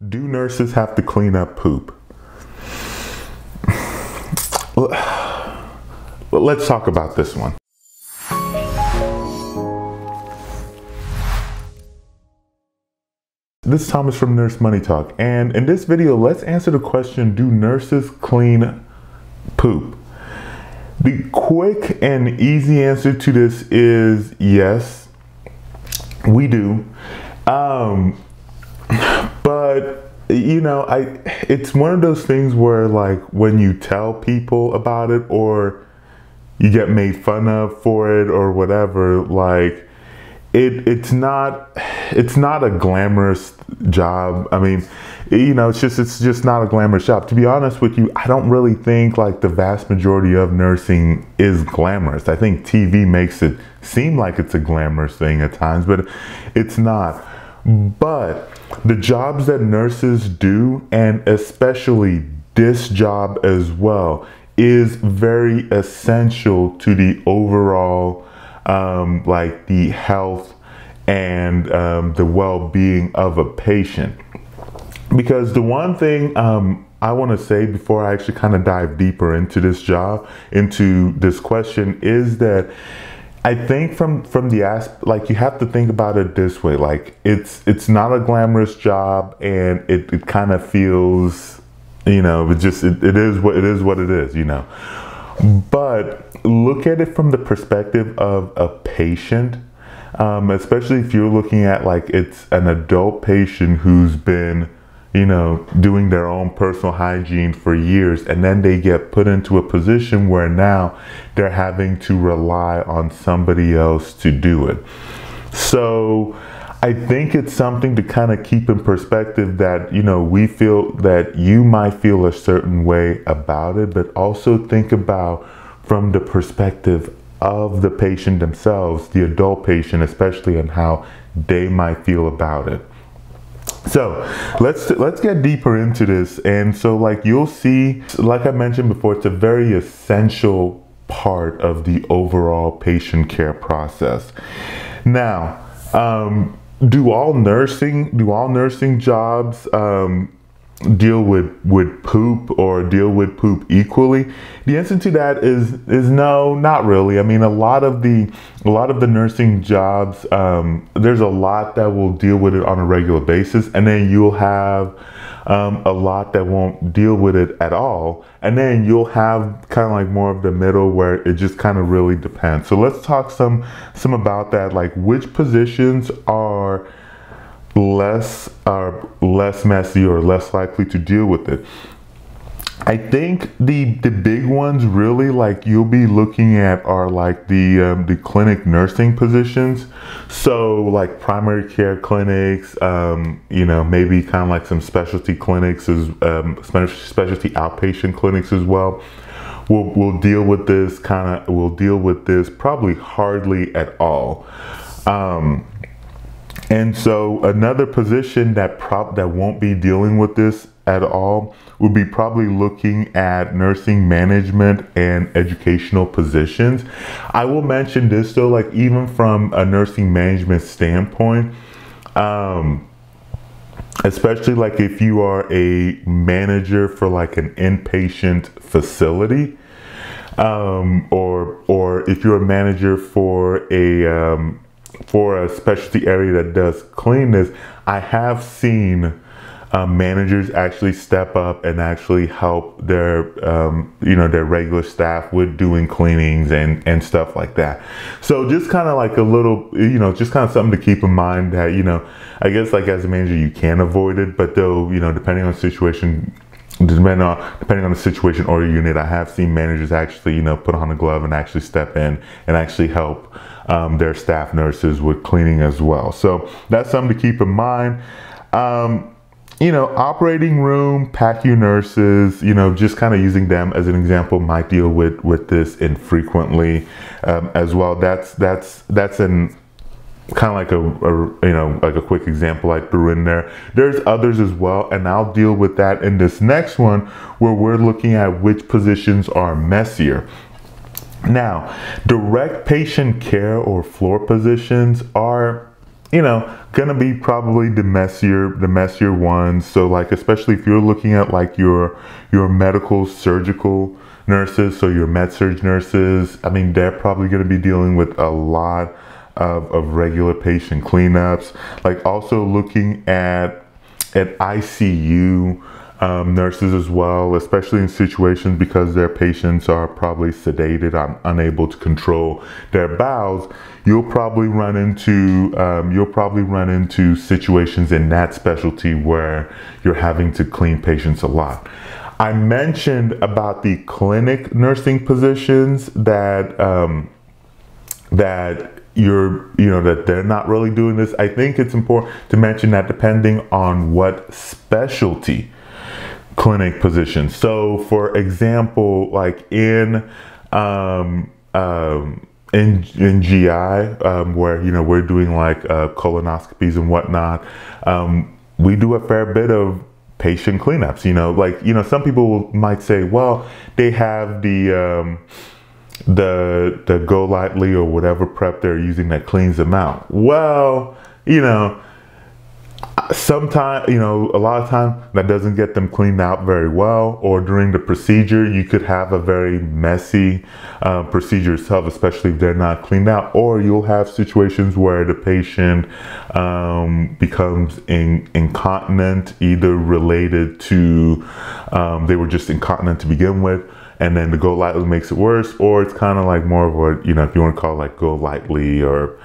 Do nurses have to clean up poop? Well, let's talk about this one. This is Thomas from Nurse Money Talk, and in this video, let's answer the question, do nurses clean poop? The quick and easy answer to this is yes, we do. But you know, it's one of those things where, like, when you tell people about it or you get made fun of for it or whatever, like it's not a glamorous job. I mean, you know, it's just not a glamorous job. To be honest with you, I don't really think like the vast majority of nursing is glamorous. I think TV makes it seem like it's a glamorous thing at times, but it's not. But the jobs that nurses do, and especially this job as well, is very essential to the overall like the health and the well-being of a patient. Because the one thing I want to say before I actually kind of dive deeper into this job, into this question, is that I think from the aspect, like, you have to think about it this way, like it's not a glamorous job, and it kind of feels, you know, it is what it is, you know. But look at it from the perspective of a patient, especially if you're looking at, like, it's an adult patient who's been, you know, doing their own personal hygiene for years, and then they get put into a position where now they're having to rely on somebody else to do it. So I think it's something to kind of keep in perspective, that, you know, we feel that you might feel a certain way about it, but also think about from the perspective of the patient themselves, the adult patient especially, and how they might feel about it. So let's get deeper into this. And so, like, you'll see, like I mentioned before, it's a very essential part of the overall patient care process. Now, do all nursing jobs deal with poop, or deal with poop equally? The answer to that is no, not really. I mean, a lot of the nursing jobs, there's a lot that will deal with it on a regular basis, and then you'll have a lot that won't deal with it at all, and then you'll have kind of like more of the middle, where it just kind of really depends. So let's talk some about that, like which positions are less messy or less likely to deal with it. I think the big ones really, like, you'll be looking at are like the clinic nursing positions. So like primary care clinics, you know, maybe kind of like some specialty clinics, as specialty outpatient clinics as well. We'll deal with this probably hardly at all. And so another position that won't be dealing with this at all would be probably looking at nursing management and educational positions. I will mention this though, like, even from a nursing management standpoint, especially like if you are a manager for like an inpatient facility, or if you're a manager for a specialty area that does cleanness, I have seen managers actually step up and actually help their you know, their regular staff with doing cleanings and stuff like that. So just kind of like a little, you know, just kind of something to keep in mind, that, you know, I guess like as a manager you can avoid it, but though, you know, depending on the situation or your unit, I have seen managers actually, you know, put on a glove and actually step in and actually help their staff nurses with cleaning as well. So that's something to keep in mind. You know, operating room, PACU nurses, you know, just kind of using them as an example, might deal with this infrequently as well. That's an kind of like a you know, like a quick example I threw in there. There's others as well, and I'll deal with that in this next one, where we're looking at which positions are messier. Now, direct patient care or floor positions are gonna be probably the messier ones. So like, especially if you're looking at like your medical surgical nurses, so your med surg nurses, I mean, they're probably gonna be dealing with a lot of regular patient cleanups. Like also looking at ICU nurses as well, especially in situations because their patients are probably sedated, unable to control their bowels. You'll probably run into situations in that specialty where you're having to clean patients a lot. I mentioned about the clinic nursing positions that that they're not really doing this. I think it's important to mention that depending on what specialty clinic position. So for example, like in GI, where we're doing like colonoscopies and whatnot, we do a fair bit of patient cleanups. Like some people might say, well, they have the Go Lightly or whatever prep they're using that cleans them out. Well, sometimes, a lot of time that doesn't get them cleaned out very well, or during the procedure, you could have a very messy procedure itself, especially if they're not cleaned out, or you'll have situations where the patient becomes incontinent, either related to they were just incontinent to begin with, and then the Go Lightly makes it worse, or it's kind of like more of a, if you want to call it like Go Lightly or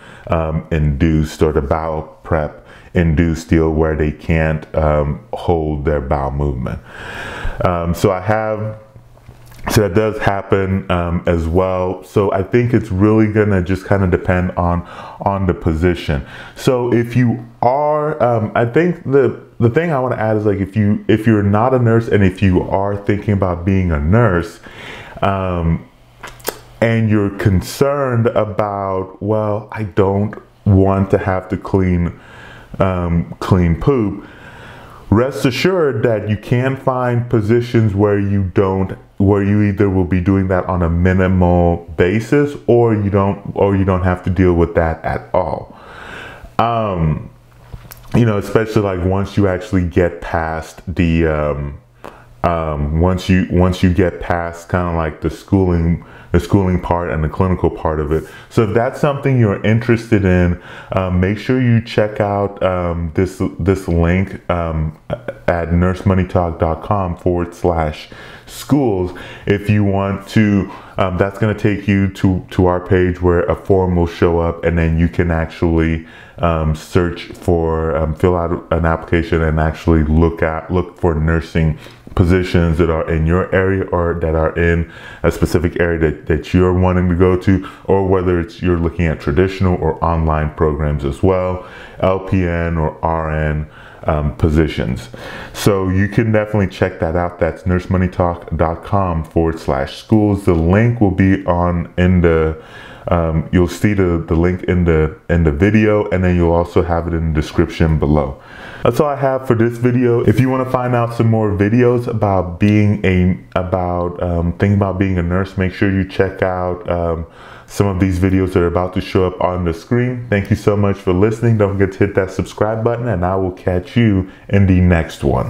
induced, or the bowel prep induced deal where they can't hold their bowel movement. So that does happen as well. So I think it's really gonna just kind of depend on the position. So if you are, I think the thing I want to add is like, if you're not a nurse and if you are thinking about being a nurse, and you're concerned about, well, I don't want to have to clean poop, rest assured that you can find positions where you either will be doing that on a minimal basis, or you don't have to deal with that at all. Especially like once you actually get past the once you get past kind of like the schooling part and the clinical part of it. So if that's something you're interested in, make sure you check out this link at nursemoneytalk.com/schools. If you want to, that's going to take you to our page where a form will show up, and then you can actually search for, fill out an application and actually look for nursing positions that are in your area, or that are in a specific area that you're wanting to go to, or whether it's you're looking at traditional or online programs as well, LPN or RN positions. So you can definitely check that out. That's nursemoneytalk.com/schools. The link will be in the you'll see the link in the video, and then you'll also have it in the description below. That's all I have for this video. If you want to find out some more videos about thinking about being a nurse, make sure you check out some of these videos that are about to show up on the screen. Thank you so much for listening. Don't forget to hit that subscribe button, and I will catch you in the next one.